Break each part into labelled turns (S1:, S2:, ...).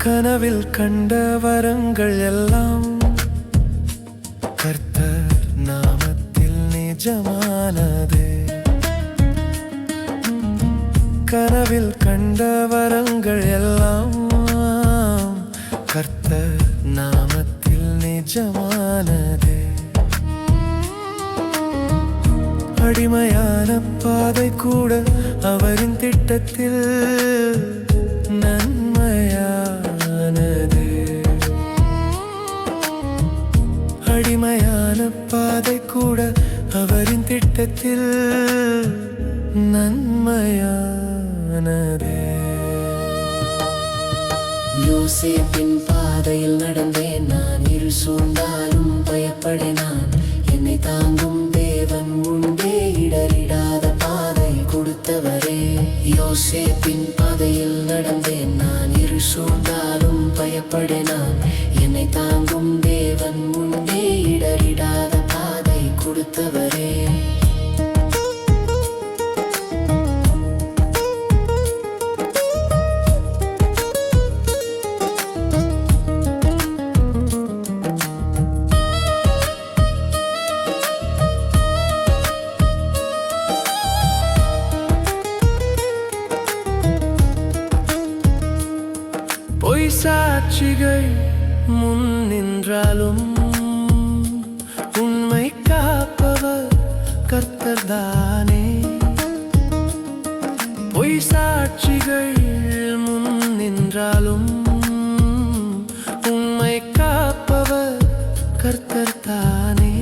S1: கனவில் கண்ட வரங்கள் எல்லாம் கர்த்தர் நாமத்தில் நிஜமானதே. கனவில் கண்ட வரங்கள் எல்லாம் கர்த்தர் நாமத்தில் நிஜமானதே. அடிமையான பாதை கூட அவரின் திட்டத்தில் நன்மையானது. அடிமையான பாதை கூட அவரின் திட்டத்தில் நன்மையானதே.
S2: யோசேப்பின் பாதையில் நடந்தேன் நான், இரு சூழ்ந்தாலும் பயப்படேன் நான். என்னை தாங்கும் தேவன் உண்டே, இடறிடாத பாதை கொடுத்தவரே. யோசேப்பின் பாதையில் நடந்தேன் நான், இரு சூழ்ந்தாலும் பயப்படேன் நான். என்னை தாங்கும் தேவன் உண்டே, இடறிடாத பாதை கொடுத்தவரே.
S1: பொய் சாட்சிகள் முன் நின்றாலும் உண்மை காப்பவர் கர்த்தர்தானே. பொய் சாட்சிகள் முன் நின்றாலும் உண்மை காப்பவர் கர்த்தர்தானே.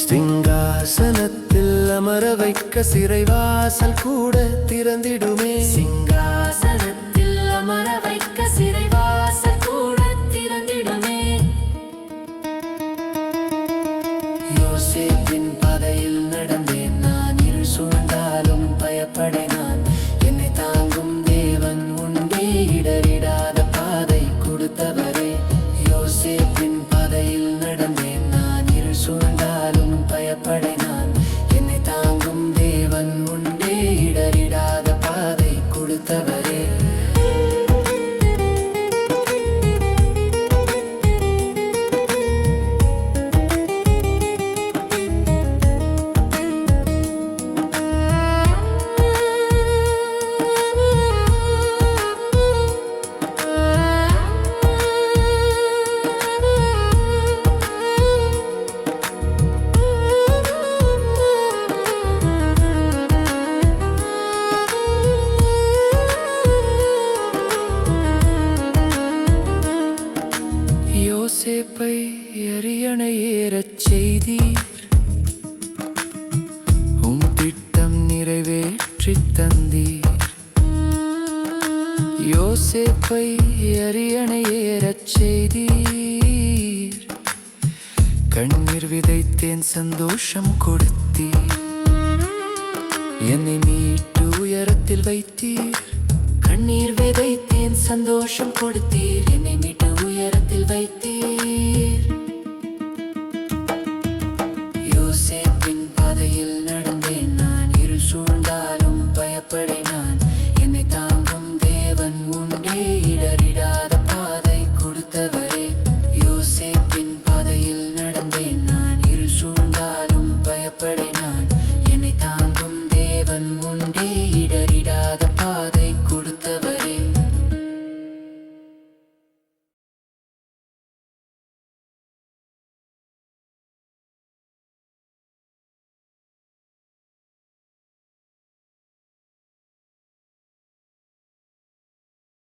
S1: சிங்காசனத்தில் அமர வைக்க சிறைவாசல் கூட திறந்திடுமே.
S2: சிங்காசனத்தில் அமர வைக்க சிறைவாசல் கூட திறந்திடுமே. யோசேப்பின் பாதையில் நடந்தேன் நான், இரு சூழ்ந்தாலும் பயப்படேன் நான். என்னை தாங்கும் தேவன் உண்டே, இடறிடாத பாதை கொடுத்தவரே. யோசேப்பின் பாதையில் நடந்தேன் நான், இரு சூழ்ந்தாலும் பயப்படேன் நான். என்னை தாங்கும் தேவன் உண்டே, இடறிடாத பாதை கொடுத்தவரே.
S1: யோசேப்பை எரியணை ஏறச் செய்தீர், உம் திட்டம் நிறைவேற்றித் தந்தீர். யோசேப்பை எரியணை ஏறச் செய்தீர், கண்ணீர் விதைத்தேன் சந்தோஷம் கொடுத்தீர். என்னை மீட்டு உயரத்தில் வைத்தீர், கண்ணீர் விதைத்தேன் சந்தோஷம் கொடுத்தீர். என்னை மீட்டு உயரத்தில் வைத்தீர். யோசேப்பின் பாதையில் நடந்தேன் நான், இரு சூழ்ந்தாலும் பயப்படேன் நான். என்னை தாங்கும் தேவன் உண்டே, இடறிடாத பாதை கொடுத்தவரே. யோசேப்பின் பாதையில் நடந்தேன் நான், இரு சூழ்ந்தாலும் பயப்படேன் நான். என்னை தாங்கும் தேவன் உண்டே, இடறிடாத பாதை